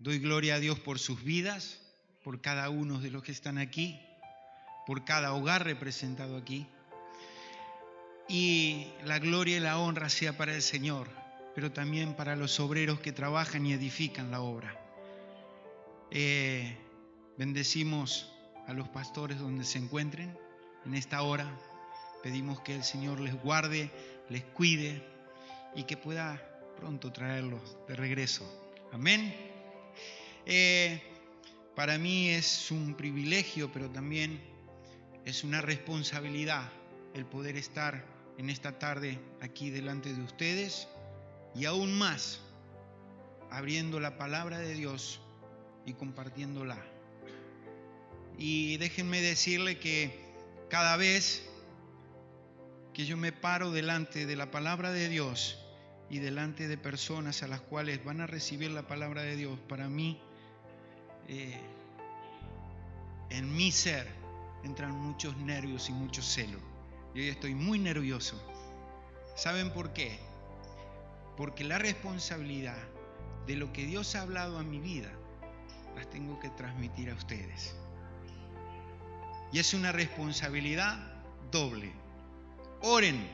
Doy gloria a Dios por sus vidas, por cada uno de los que están aquí, por cada hogar representado aquí. Y la gloria y la honra sea para el Señor, pero también para los obreros que trabajan y edifican la obra. Bendecimos a los pastores donde se encuentren en esta hora. Pedimos que el Señor les guarde, les cuide y que pueda pronto traerlos de regreso. Amén. Para mí es un privilegio, pero también es una responsabilidad el poder estar en esta tarde aquí delante de ustedes y aún más abriendo la palabra de Dios y compartiéndola. Y déjenme decirle que cada vez que yo me paro delante de la palabra de Dios y delante de personas a las cuales van a recibir la palabra de Dios, para mí, en mi ser, entran muchos nervios y mucho celo. Yo ya estoy muy nervioso. ¿Saben por qué? Porque la responsabilidad de lo que Dios ha hablado a mi vida, las tengo que transmitir a ustedes. Y es una responsabilidad doble. Oren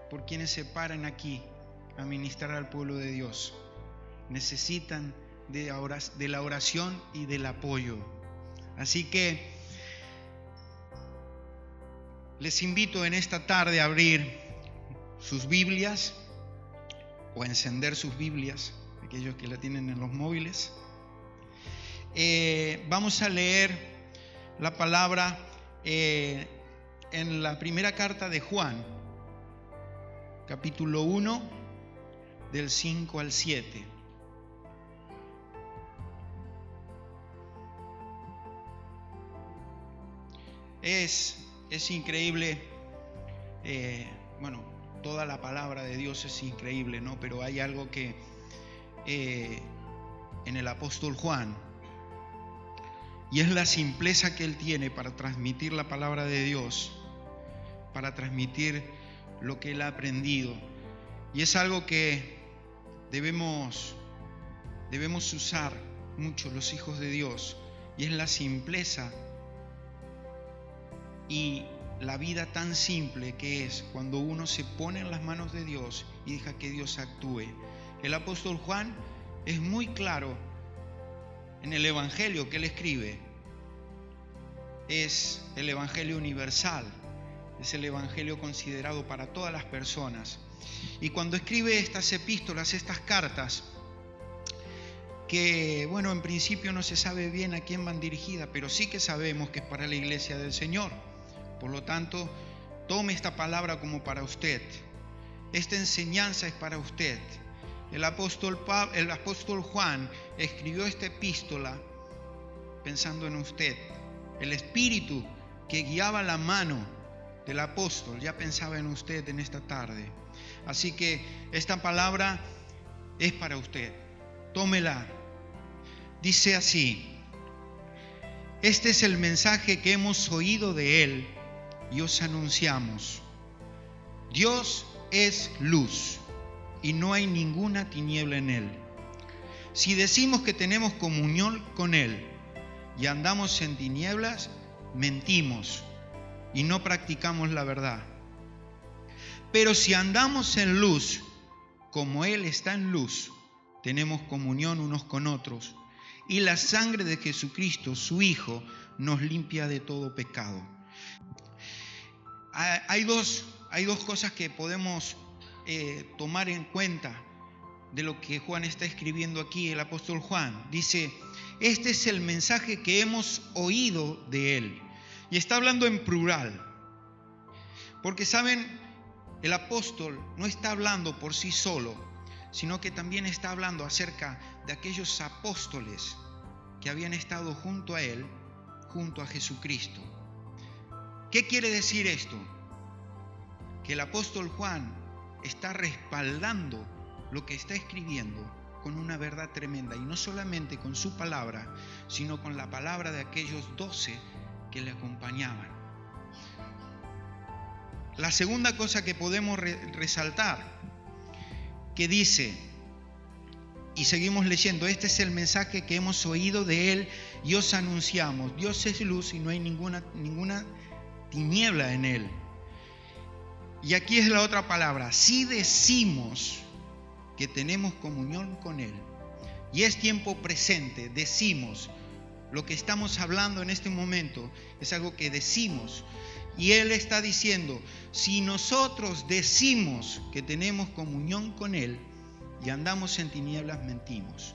por quienes se paran aquí a ministrar al pueblo de Dios. Necesitan de la oración y del apoyo. Así que les invito en esta tarde a abrir sus Biblias o a encender sus Biblias, aquellos que la tienen en los móviles. Vamos a leer la palabra en la primera carta de Juan, capítulo 1, del 5 al 7. Es increíble, toda la palabra de Dios es increíble, ¿no? Pero hay algo que en el apóstol Juan, y es la simpleza que él tiene para transmitir la palabra de Dios, para transmitir lo que él ha aprendido. Y es algo que debemos usar mucho los hijos de Dios, y es la simpleza y la vida tan simple que es cuando uno se pone en las manos de Dios y deja que Dios actúe. El apóstol Juan es muy claro en el evangelio que él escribe. Es el evangelio universal, es el evangelio considerado para todas las personas. Y cuando escribe estas epístolas, estas cartas, que en principio no se sabe bien a quién van dirigidas, pero sí que sabemos que es para la iglesia del Señor. Por lo tanto, tome esta palabra como para usted. Esta enseñanza es para usted. El apóstol Juan escribió esta epístola pensando en usted. El espíritu que guiaba la mano del apóstol ya pensaba en usted en esta tarde. Así que esta palabra es para usted. Tómela. Dice así: este es el mensaje que hemos oído de él y os anunciamos. Dios es luz y no hay ninguna tiniebla en él. Si decimos que tenemos comunión con él y andamos en tinieblas, mentimos y no practicamos la verdad. Pero si andamos en luz, como él está en luz, tenemos comunión unos con otros, y la sangre de Jesucristo, su Hijo, nos limpia de todo pecado. Hay dos cosas que podemos tomar en cuenta de lo que Juan está escribiendo aquí, el apóstol Juan. Dice, este es el mensaje que hemos oído de él. Y está hablando en plural. Porque saben, el apóstol no está hablando por sí solo, sino que también está hablando acerca de aquellos apóstoles que habían estado junto a él, junto a Jesucristo. ¿Qué quiere decir esto? Que el apóstol Juan está respaldando lo que está escribiendo con una verdad tremenda, y no solamente con su palabra, sino con la palabra de aquellos 12 que le acompañaban. La segunda cosa que podemos resaltar, que dice, Y seguimos leyendo, este es el mensaje que hemos oído de Él y os anunciamos. Dios es luz y no hay ninguna tiniebla en Él. Y aquí es la otra palabra, si decimos que tenemos comunión con Él, y es tiempo presente, decimos, lo que estamos hablando en este momento es algo que decimos. Y Él está diciendo, si nosotros decimos que tenemos comunión con Él y andamos en tinieblas, mentimos.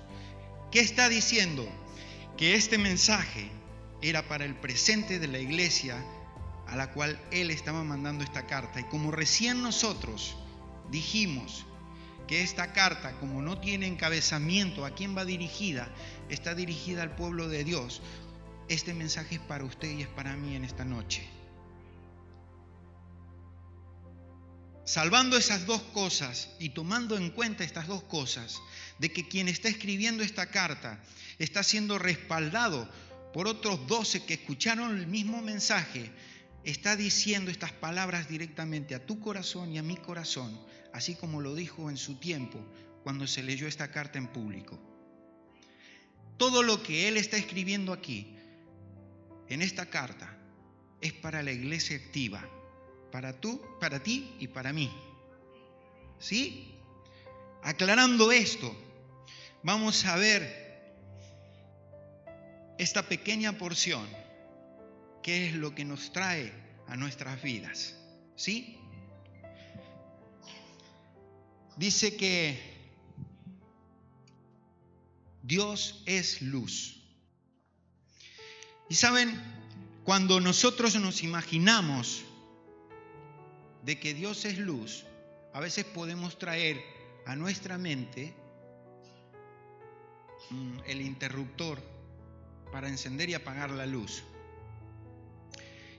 ¿Qué está diciendo? Que este mensaje era para el presente de la iglesia a la cual Él estaba mandando esta carta. Y como recién nosotros dijimos que esta carta, como no tiene encabezamiento a quién va dirigida, está dirigida al pueblo de Dios, este mensaje es para usted y es para mí en esta noche. Salvando esas dos cosas y tomando en cuenta estas dos cosas, de que quien está escribiendo esta carta está siendo respaldado por otros 12 que escucharon el mismo mensaje, está diciendo estas palabras directamente a tu corazón y a mi corazón, así como lo dijo en su tiempo cuando se leyó esta carta en público. Todo lo que Él está escribiendo aquí, en esta carta, es para la iglesia activa, para ti y para mí. ¿Sí? Aclarando esto, vamos a ver esta pequeña porción, qué es lo que nos trae a nuestras vidas. ¿Sí? Dice que Dios es luz. Y saben, cuando nosotros nos imaginamos de que Dios es luz, a veces podemos traer a nuestra mente el interruptor para encender y apagar la luz.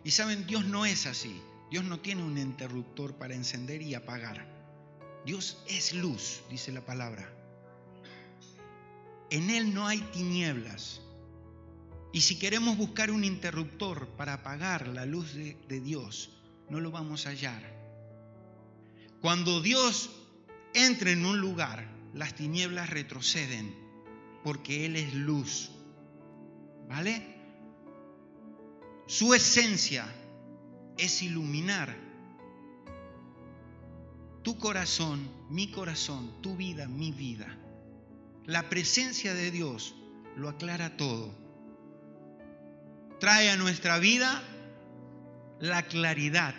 Y saben, Dios no es así. Dios no tiene un interruptor para encender y apagar. Dios es luz, dice la palabra. En Él no hay tinieblas. Y si queremos buscar un interruptor para apagar la luz de Dios, no lo vamos a hallar. Cuando Dios entra en un lugar, las tinieblas retroceden, porque Él es luz. ¿Vale? Su esencia es iluminar tu corazón, tu vida, mi vida. La presencia de Dios lo aclara todo. Trae a nuestra vida la claridad.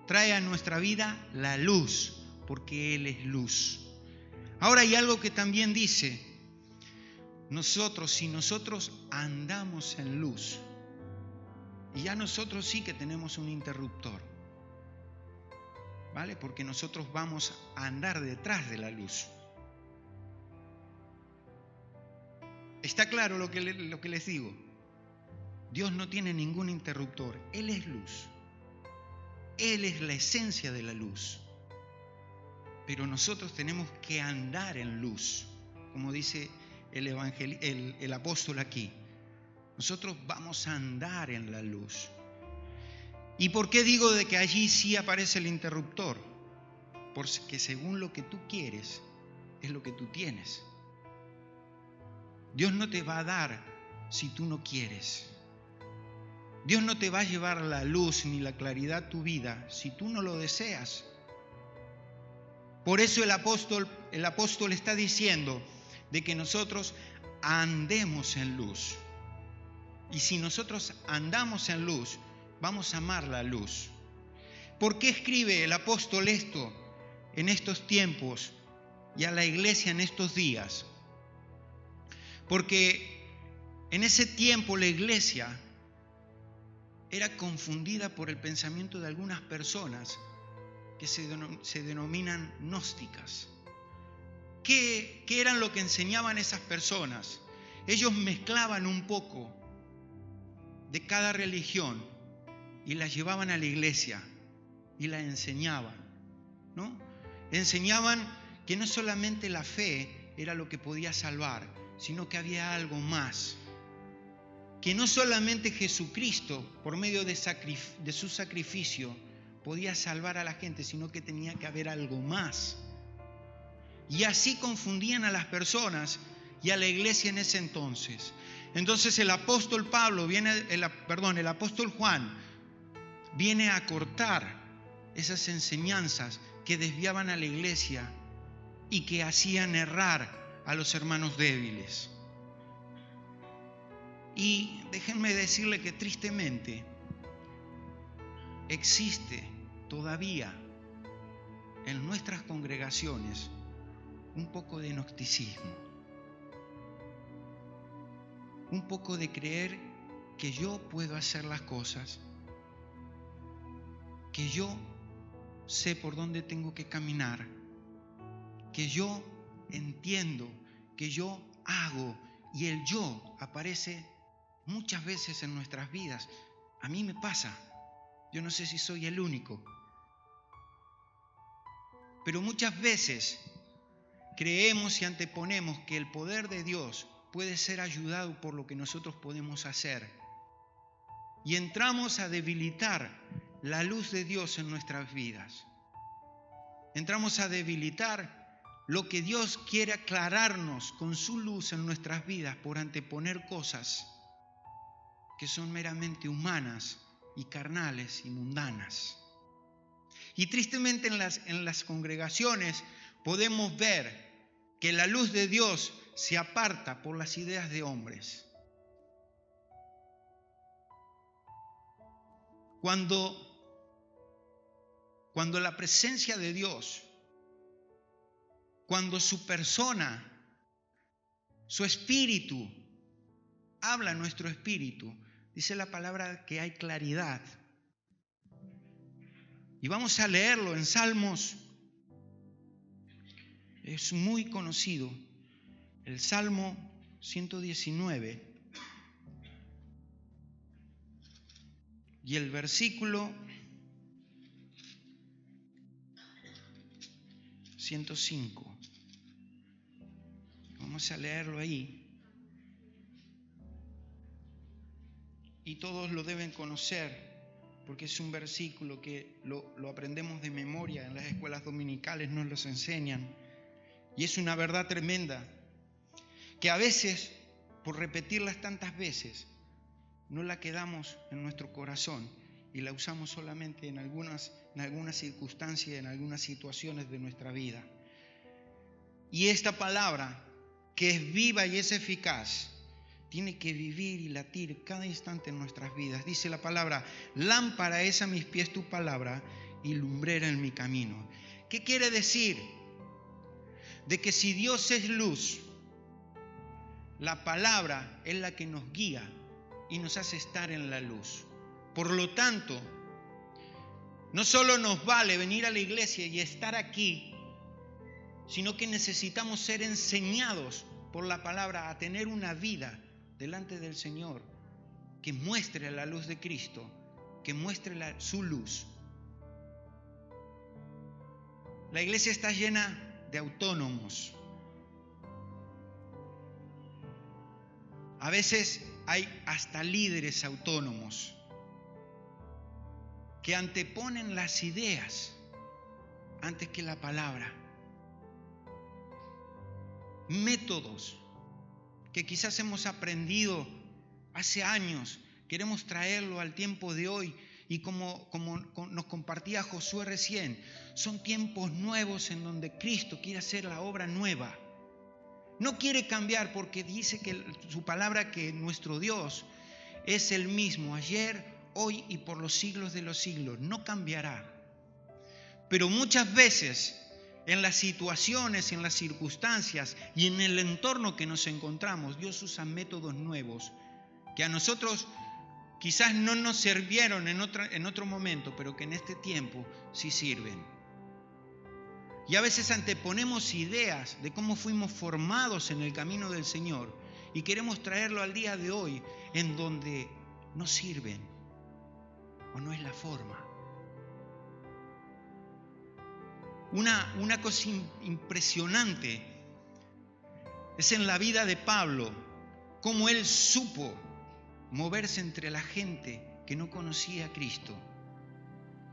Trae a nuestra vida la luz, porque Él es luz. Ahora hay algo que también dice, si nosotros andamos en luz, y ya nosotros sí que tenemos un interruptor, ¿vale? Porque nosotros vamos a andar detrás de la luz. ¿Está claro lo que les digo? Dios no tiene ningún interruptor. Él es luz. Él es la esencia de la luz. Pero nosotros tenemos que andar en luz, como dice el apóstol aquí. Nosotros vamos a andar en la luz. ¿Y por qué digo de que allí sí aparece el interruptor? Porque según lo que tú quieres, es lo que tú tienes. Dios no te va a dar si tú no quieres. Dios no te va a llevar la luz ni la claridad a tu vida si tú no lo deseas. Por eso el apóstol está diciendo de que nosotros andemos en luz. Y si nosotros andamos en luz, vamos a amar la luz. ¿Por qué escribe el apóstol esto en estos tiempos y a la iglesia en estos días? Porque en ese tiempo la iglesia era confundida por el pensamiento de algunas personas que se denominan gnósticas. ¿Qué eran lo que enseñaban esas personas? Ellos mezclaban un poco de cada religión y la llevaban a la iglesia y la enseñaban, ¿no? Enseñaban que no solamente la fe era lo que podía salvar, sino que había algo más. Que no solamente Jesucristo, por medio de su sacrificio, podía salvar a la gente, sino que tenía que haber algo más. Y así confundían a las personas y a la iglesia en ese entonces. Entonces el apóstol Juan viene a cortar esas enseñanzas que desviaban a la iglesia y que hacían errar a los hermanos débiles. Y déjenme decirle que tristemente existe todavía en nuestras congregaciones un poco de gnosticismo, un poco de creer que yo puedo hacer las cosas, que yo sé por dónde tengo que caminar, que yo entiendo, que yo hago, y el yo aparece muchas veces en nuestras vidas. A mí me pasa, yo no sé si soy el único, pero muchas veces creemos y anteponemos que el poder de Dios puede ser ayudado por lo que nosotros podemos hacer, y entramos a debilitar la luz de Dios en nuestras vidas. Entramos a debilitar lo que Dios quiere aclararnos con su luz en nuestras vidas por anteponer cosas que son meramente humanas y carnales y mundanas. Y tristemente en las congregaciones podemos ver que la luz de Dios se aparta por las ideas de hombres. Cuando la presencia de Dios, cuando su persona, su espíritu, habla a nuestro espíritu, dice la palabra que hay claridad. Y vamos a leerlo en Salmos. Es muy conocido. El Salmo 119. Y el versículo 105. Vamos a leerlo ahí. Y todos lo deben conocer, porque es un versículo que lo aprendemos de memoria en las escuelas dominicales, nos los enseñan. Y es una verdad tremenda, que a veces, por repetirlas tantas veces, no la quedamos en nuestro corazón y la usamos solamente en algunas circunstancias, en algunas situaciones de nuestra vida. Y esta palabra, que es viva y es eficaz, tiene que vivir y latir cada instante en nuestras vidas. Dice la palabra: lámpara es a mis pies tu palabra y lumbrera en mi camino. ¿Qué quiere decir? De que si Dios es luz, la palabra es la que nos guía y nos hace estar en la luz. Por lo tanto, no solo nos vale venir a la iglesia y estar aquí, sino que necesitamos ser enseñados por la palabra a tener una vida delante del Señor que muestre la luz de Cristo, que muestre su luz. La iglesia está llena de autónomos. A veces hay hasta líderes autónomos que anteponen las ideas antes que la palabra. Métodos que quizás hemos aprendido hace años, queremos traerlo al tiempo de hoy, y como nos compartía Josué recién, son tiempos nuevos en donde Cristo quiere hacer la obra nueva. No quiere cambiar, porque dice que su palabra, que nuestro Dios es el mismo ayer, hoy y por los siglos de los siglos. No cambiará. Pero muchas veces en las situaciones, en las circunstancias y en el entorno que nos encontramos, Dios usa métodos nuevos que a nosotros quizás no nos sirvieron en otro momento, pero que en este tiempo sí sirven. Y a veces anteponemos ideas de cómo fuimos formados en el camino del Señor y queremos traerlo al día de hoy, en donde no sirven o no es la forma. Una cosa impresionante es en la vida de Pablo, cómo él supo moverse entre la gente que no conocía a Cristo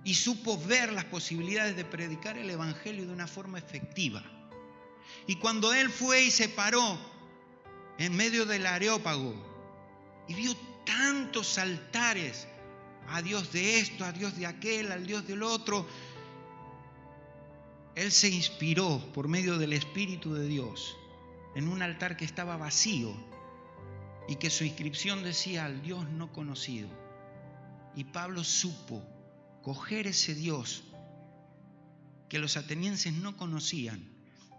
y supo ver las posibilidades de predicar el Evangelio de una forma efectiva. Y cuando él fue y se paró en medio del Areópago y vio tantos altares, a Dios de esto, a Dios de aquel, al Dios del otro, él se inspiró por medio del Espíritu de Dios en un altar que estaba vacío y que su inscripción decía al Dios no conocido. Y Pablo supo coger ese Dios que los atenienses no conocían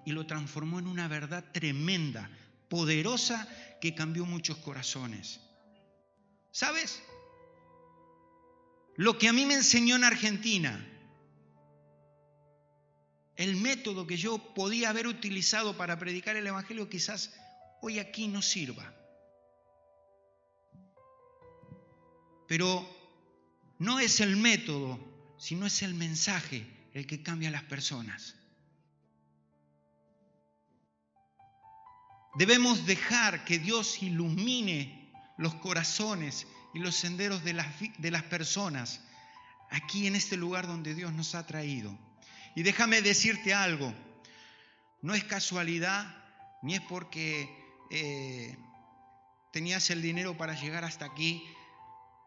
y lo transformó en una verdad tremenda, poderosa, que cambió muchos corazones. ¿Sabes? Lo que a mí me enseñó en Argentina, el método que yo podía haber utilizado para predicar el Evangelio, quizás hoy aquí no sirva. Pero no es el método, sino es el mensaje el que cambia a las personas. Debemos dejar que Dios ilumine los corazones y los senderos de las personas aquí en este lugar donde Dios nos ha traído. Y déjame decirte algo, no es casualidad, ni es porque tenías el dinero para llegar hasta aquí,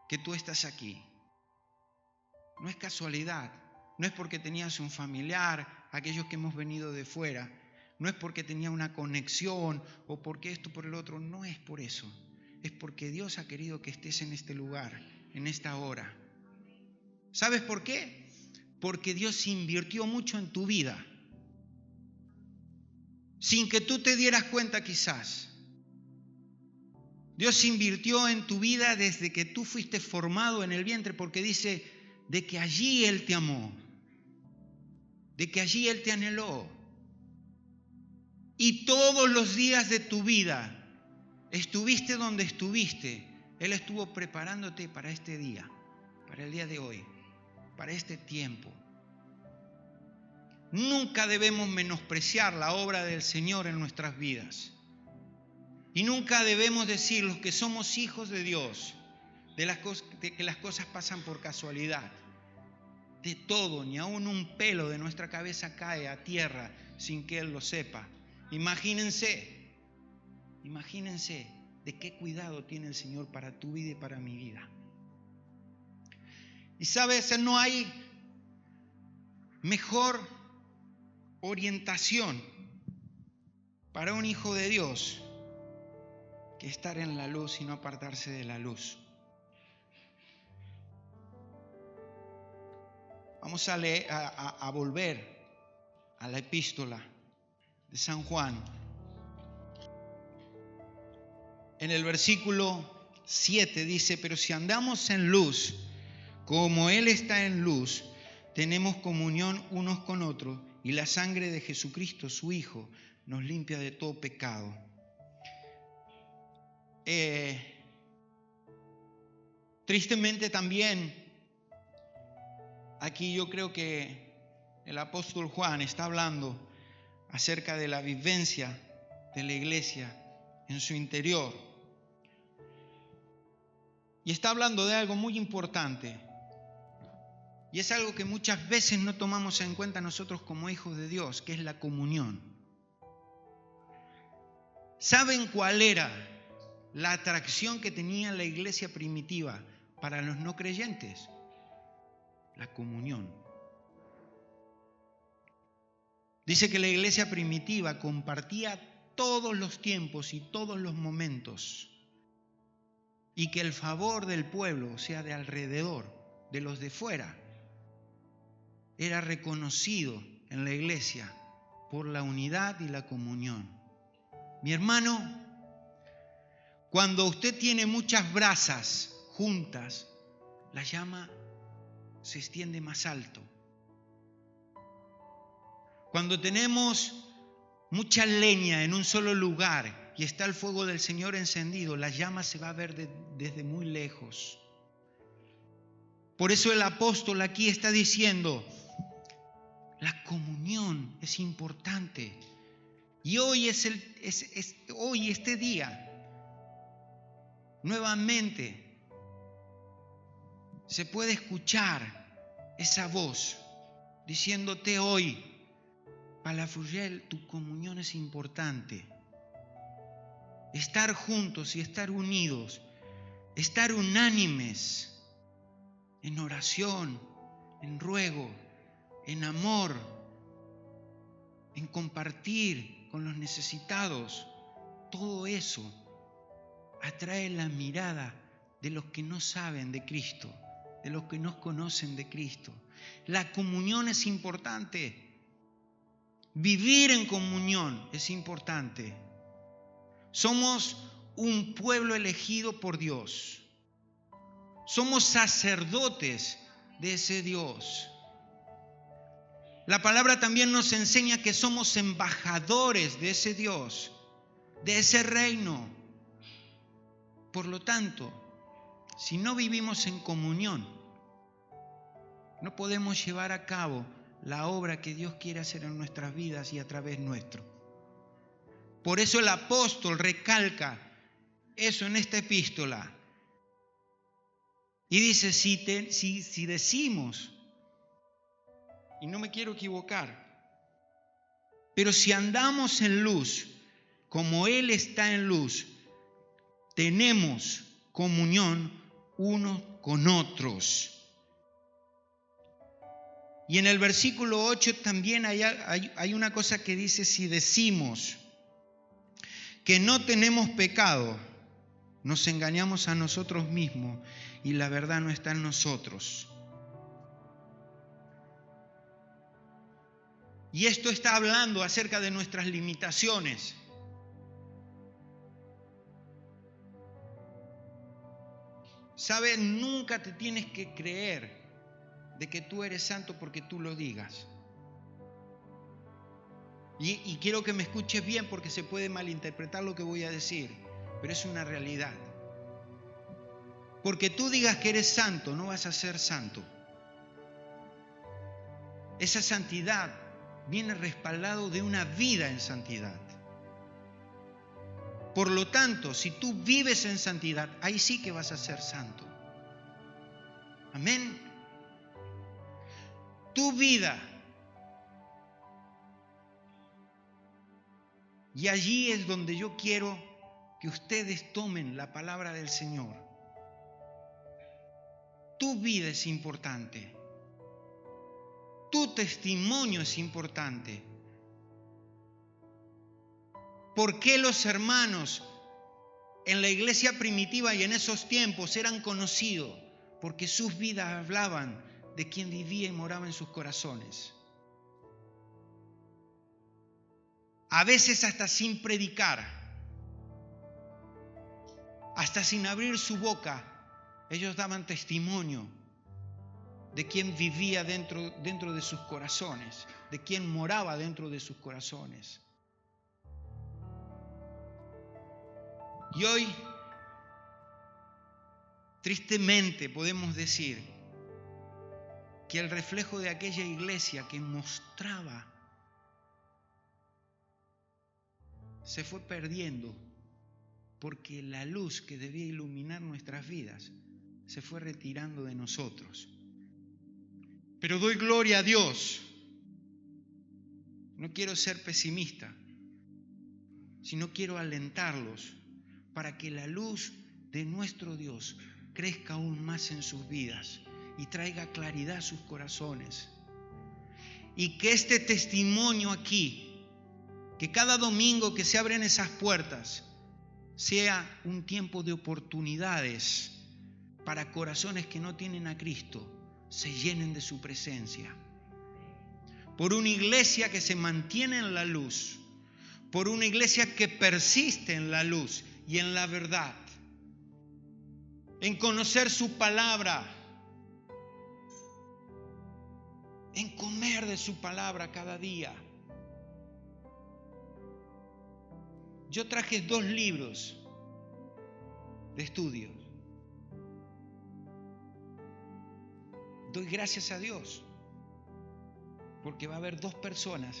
que tú estás aquí. No es casualidad, no es porque tenías un familiar, aquellos que hemos venido de fuera, no es porque tenía una conexión o porque esto por el otro, no es por eso. Es porque Dios ha querido que estés en este lugar, en esta hora. ¿Sabes por qué? Porque Dios invirtió mucho en tu vida, sin que tú te dieras cuenta quizás. Dios invirtió en tu vida desde que tú fuiste formado en el vientre, porque dice de que allí Él te amó, de que allí Él te anheló. Y todos los días de tu vida, estuviste donde estuviste, Él estuvo preparándote para este día, para el día de hoy, para este tiempo. Nunca debemos menospreciar la obra del Señor en nuestras vidas. Y nunca debemos decir, los que somos hijos de Dios, de que las cosas pasan por casualidad. De todo, ni aún un pelo de nuestra cabeza cae a tierra sin que Él lo sepa. Imagínense de qué cuidado tiene el Señor para tu vida y para mi vida. Y sabes, no hay mejor orientación para un hijo de Dios que estar en la luz y no apartarse de la luz. Vamos a leer, a volver a la epístola de San Juan. En el versículo 7 dice: pero si andamos en luz, como Él está en luz, tenemos comunión unos con otros, y la sangre de Jesucristo, su Hijo, nos limpia de todo pecado. Tristemente también, aquí yo creo que el apóstol Juan está hablando acerca de la vivencia de la iglesia en su interior. Y está hablando de algo muy importante. Y es algo que muchas veces no tomamos en cuenta nosotros como hijos de Dios, que es la comunión. ¿Saben cuál era la atracción que tenía la iglesia primitiva para los no creyentes? La comunión. Dice que la iglesia primitiva compartía todos los tiempos y todos los momentos, y que el favor del pueblo, o sea, de alrededor, de los de fuera, era reconocido en la iglesia por la unidad y la comunión. Mi hermano, cuando usted tiene muchas brasas juntas, la llama se extiende más alto. Cuando tenemos mucha leña en un solo lugar y está el fuego del Señor encendido, la llama se va a ver desde muy lejos. Por eso el apóstol aquí está diciendo, la comunión es importante. Y hoy hoy este día, nuevamente, se puede escuchar esa voz diciéndote hoy, Palafrugell, tu comunión es importante. Estar juntos y estar unidos, estar unánimes en oración, en ruego, en amor, en compartir con los necesitados. Todo eso atrae la mirada de los que no saben de Cristo, de los que no conocen de Cristo. La comunión es importante. Vivir en comunión es importante. Somos un pueblo elegido por Dios. Somos sacerdotes de ese Dios. La palabra también nos enseña que somos embajadores de ese Dios, de ese reino. Por lo tanto, si no vivimos en comunión, no podemos llevar a cabo la obra que Dios quiere hacer en nuestras vidas y a través nuestro. Por eso el apóstol recalca eso en esta epístola. Y dice, si decimos, y no me quiero equivocar, pero si andamos en luz, como Él está en luz, tenemos comunión unos con otros. Y en el versículo 8 también hay una cosa que dice, si decimos que no tenemos pecado, nos engañamos a nosotros mismos y la verdad no está en nosotros. Y esto está hablando acerca de nuestras limitaciones. ¿Sabes? Nunca te tienes que creer de que tú eres santo porque tú lo digas. Y quiero que me escuches bien porque se puede malinterpretar lo que voy a decir, pero es una realidad. Porque tú digas que eres santo, no vas a ser santo. Esa santidad viene respaldado de una vida en santidad. Por lo tanto, si tú vives en santidad, ahí sí que vas a ser santo. Amén. Tu vida. Y allí es donde yo quiero que ustedes tomen la palabra del Señor. Tu vida es importante. Tu testimonio es importante. ¿Por qué los hermanos en la iglesia primitiva y en esos tiempos eran conocidos? Porque sus vidas hablaban de quien vivía y moraba en sus corazones. A veces hasta sin predicar, hasta sin abrir su boca, ellos daban testimonio de quien vivía dentro de sus corazones, de quien moraba dentro de sus corazones. Y hoy, tristemente, podemos decir que el reflejo de aquella iglesia que mostraba se fue perdiendo porque la luz que debía iluminar nuestras vidas se fue retirando de nosotros. Pero doy gloria a Dios. No quiero ser pesimista, sino quiero alentarlos para que la luz de nuestro Dios crezca aún más en sus vidas y traiga claridad a sus corazones. Y que este testimonio aquí, que cada domingo que se abren esas puertas, sea un tiempo de oportunidades para corazones que no tienen a Cristo, se llenen de su presencia. Por una iglesia que se mantiene en la luz, por una iglesia que persiste en la luz y en la verdad, en conocer su palabra, en comer de su palabra cada día. Yo traje 2 libros de estudio. Doy gracias a Dios porque va a haber 2 personas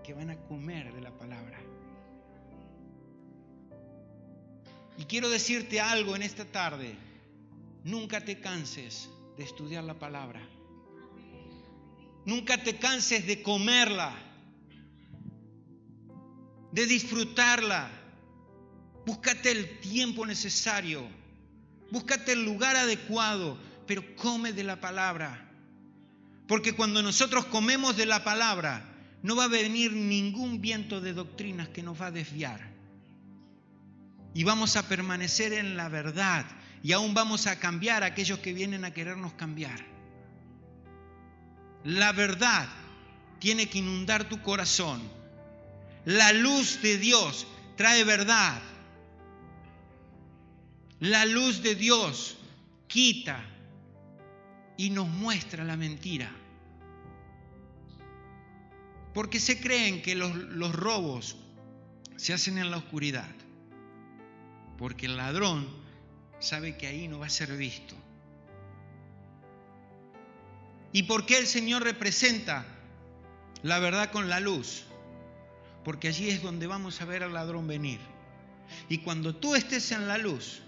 que van a comer de la palabra. Y quiero decirte algo en esta tarde. Nunca te canses de estudiar la palabra. Nunca te canses de comerla. de disfrutarla. Búscate el tiempo necesario, búscate el lugar adecuado, pero come de la palabra. Porque cuando nosotros comemos de la palabra, no va a venir ningún viento de doctrinas que nos va a desviar. Y vamos a permanecer en la verdad. Y aún vamos a cambiar a aquellos que vienen a querernos cambiar. La verdad tiene que inundar tu corazón. La luz de Dios trae verdad. La luz de Dios quita y nos muestra la mentira. Porque se creen que los robos se hacen en la oscuridad. Porque el ladrón sabe que ahí no va a ser visto. ¿Y por qué el Señor representa la verdad con la luz? Porque allí es donde vamos a ver al ladrón venir. Y cuando tú estés en la luz,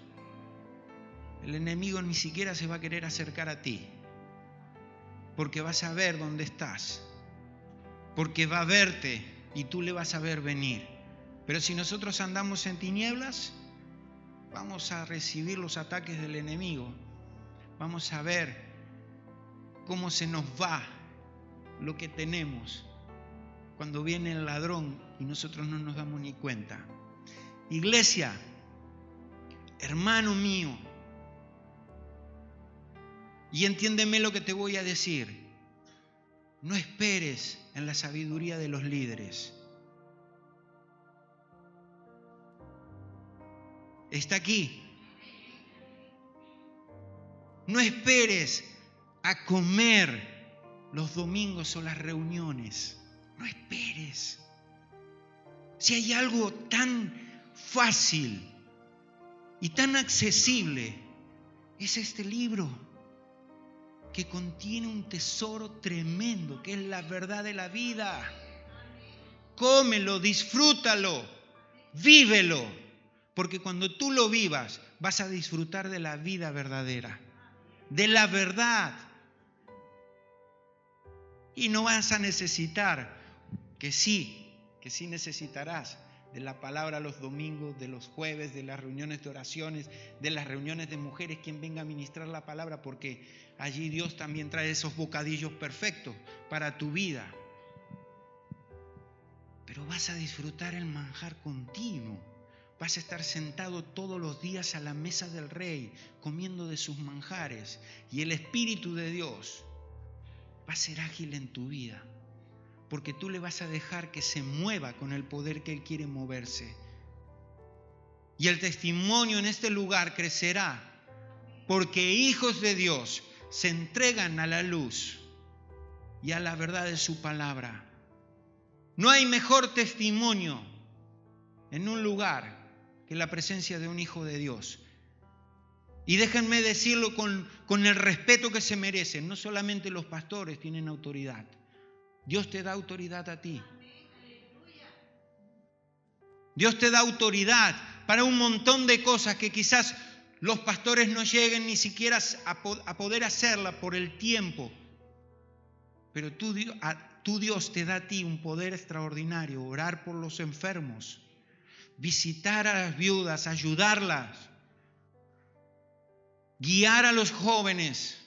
el enemigo ni siquiera se va a querer acercar a ti. Porque vas a ver dónde estás. Porque va a verte y tú le vas a ver venir. Pero si nosotros andamos en tinieblas, vamos a recibir los ataques del enemigo. Vamos a ver cómo se nos va lo que tenemos cuando viene el ladrón y nosotros no nos damos ni cuenta. Iglesia, hermano mío, y entiéndeme lo que te voy a decir. No esperes en la sabiduría de los líderes. Está aquí. No esperes a comer los domingos o las reuniones. No esperes. Si hay algo tan fácil y tan accesible, es este libro que contiene un tesoro tremendo, que es la verdad de la vida. Cómelo, disfrútalo, vívelo, porque cuando tú lo vivas, vas a disfrutar de la vida verdadera, de la verdad. Y no vas a necesitar, que sí necesitarás de la palabra los domingos, de los jueves, de las reuniones de oraciones, de las reuniones de mujeres, quien venga a ministrar la palabra, porque allí Dios también trae esos bocadillos perfectos para tu vida. Pero vas a disfrutar el manjar continuo. Vas a estar sentado todos los días a la mesa del Rey, comiendo de sus manjares. Y el Espíritu de Dios va a ser ágil en tu vida, porque tú le vas a dejar que se mueva con el poder que Él quiere moverse. Y el testimonio en este lugar crecerá, porque hijos de Dios se entregan a la luz y a la verdad de su palabra. No hay mejor testimonio en un lugar que la presencia de un hijo de Dios. Y déjenme decirlo con el respeto que se merecen. No solamente los pastores tienen autoridad. Dios te da autoridad a ti. Dios te da autoridad para un montón de cosas que quizás los pastores no lleguen ni siquiera a poder hacerla por el tiempo. Pero tu Dios te da a ti un poder extraordinario. Orar por los enfermos, visitar a las viudas, ayudarlas, guiar a los jóvenes,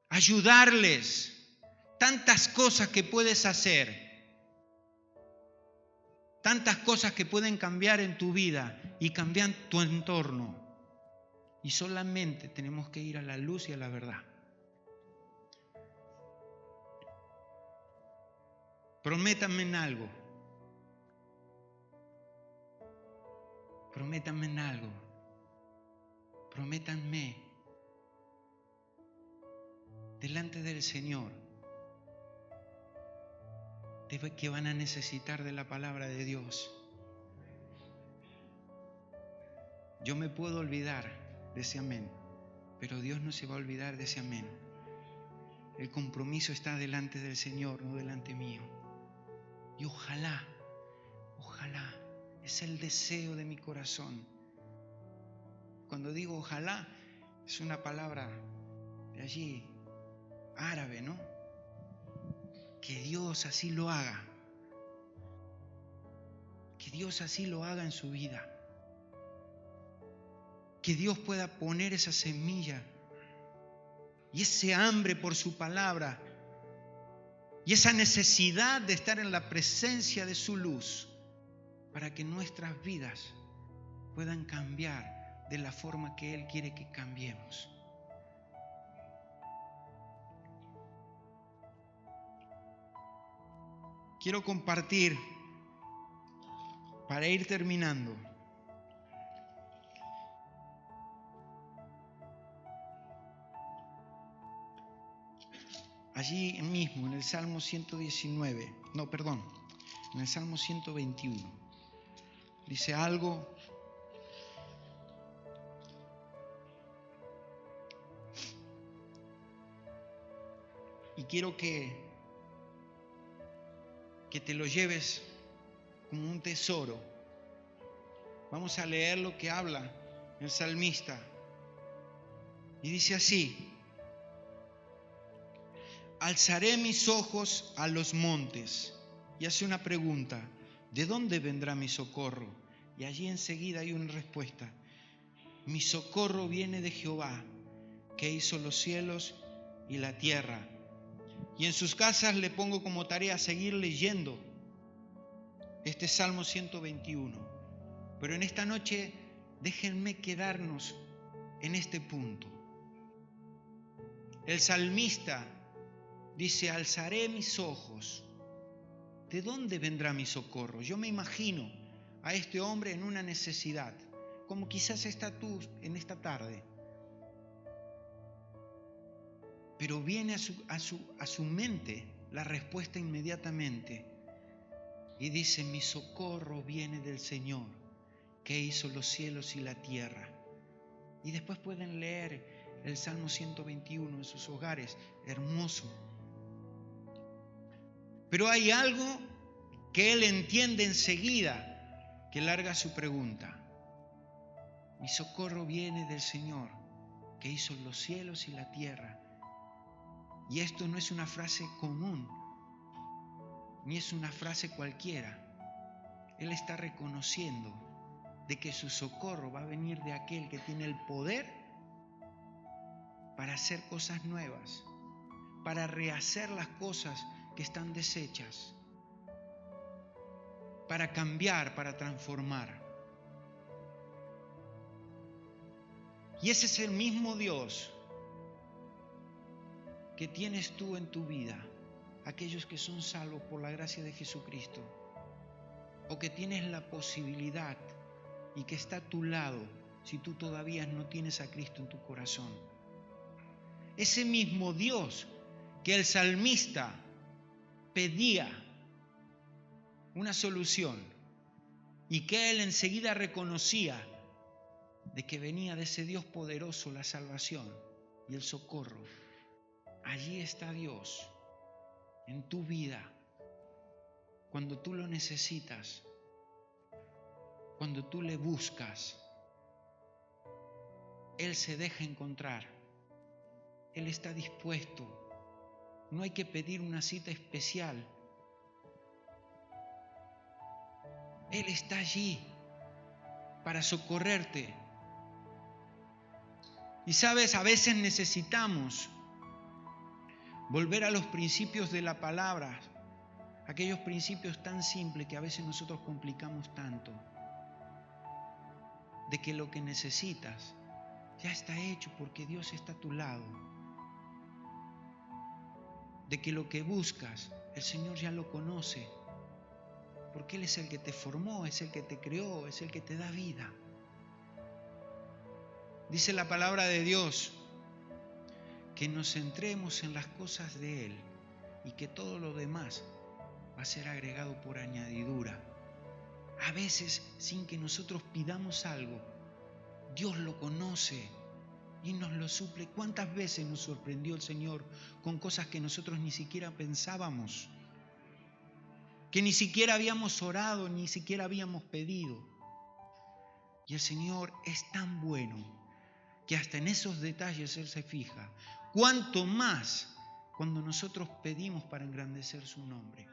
ayudarles. Tantas cosas que puedes hacer, tantas cosas que pueden cambiar en tu vida y cambiar tu entorno. Y solamente tenemos que ir a la luz y a la verdad. Prométanme en algo. Prométanme en algo. Prométanme delante del Señor de que van a necesitar de la palabra de Dios. Yo me puedo olvidar de ese amén, pero Dios no se va a olvidar de ese amén. El compromiso está delante del Señor, no delante mío. Y ojalá, es el deseo de mi corazón. Cuando digo ojalá, es una palabra de allí, árabe, ¿no? Que Dios así lo haga. Que Dios así lo haga en su vida. Que Dios pueda poner esa semilla y ese hambre por su palabra y esa necesidad de estar en la presencia de su luz para que nuestras vidas puedan cambiar de la forma que Él quiere que cambiemos. Quiero compartir, para ir terminando, allí mismo en el Salmo 119, en el Salmo 121, dice algo y quiero que te lo lleves como un tesoro. Vamos a leer lo que habla el salmista. Y dice así: alzaré mis ojos a los montes. Y hace una pregunta: ¿de dónde vendrá mi socorro? Y allí enseguida hay una respuesta: mi socorro viene de Jehová, que hizo los cielos y la tierra. Y en sus casas le pongo como tarea seguir leyendo este Salmo 121. Pero en esta noche déjenme quedarnos en este punto. El salmista dice: alzaré mis ojos. ¿De dónde vendrá mi socorro? Yo me imagino a este hombre en una necesidad, como quizás estás tú en esta tarde. Pero viene a su mente la respuesta inmediatamente y dice: mi socorro viene del Señor, que hizo los cielos y la tierra. Y después pueden leer el Salmo 121 en sus hogares, hermoso. Pero hay algo que él entiende enseguida, que larga su pregunta. Mi socorro viene del Señor, que hizo los cielos y la tierra. Y esto no es una frase común, ni es una frase cualquiera. Él está reconociendo de que su socorro va a venir de aquel que tiene el poder para hacer cosas nuevas, para rehacer las cosas que están deshechas, para cambiar, para transformar. Y ese es el mismo Dios que tienes tú en tu vida, aquellos que son salvos por la gracia de Jesucristo, o que tienes la posibilidad y que está a tu lado si tú todavía no tienes a Cristo en tu corazón. Ese mismo Dios que el salmista pedía una solución y que él enseguida reconocía de que venía de ese Dios poderoso la salvación y el socorro. Allí está Dios en tu vida cuando tú lo necesitas, cuando tú le buscas. Él se deja encontrar. Él está dispuesto. No hay que pedir una cita especial. Él está allí para socorrerte. Y sabes, a veces necesitamos volver a los principios de la palabra, aquellos principios tan simples que a veces nosotros complicamos tanto, de que lo que necesitas ya está hecho porque Dios está a tu lado, de que lo que buscas el Señor ya lo conoce, porque Él es el que te formó, es el que te creó, es el que te da vida. Dice la palabra de Dios que nos centremos en las cosas de Él y que todo lo demás va a ser agregado por añadidura. A veces, sin que nosotros pidamos algo, Dios lo conoce y nos lo suple. ¿Cuántas veces nos sorprendió el Señor con cosas que nosotros ni siquiera pensábamos, que ni siquiera habíamos orado, ni siquiera habíamos pedido? Y el Señor es tan bueno que hasta en esos detalles Él se fija. Cuánto más cuando nosotros pedimos para engrandecer su nombre.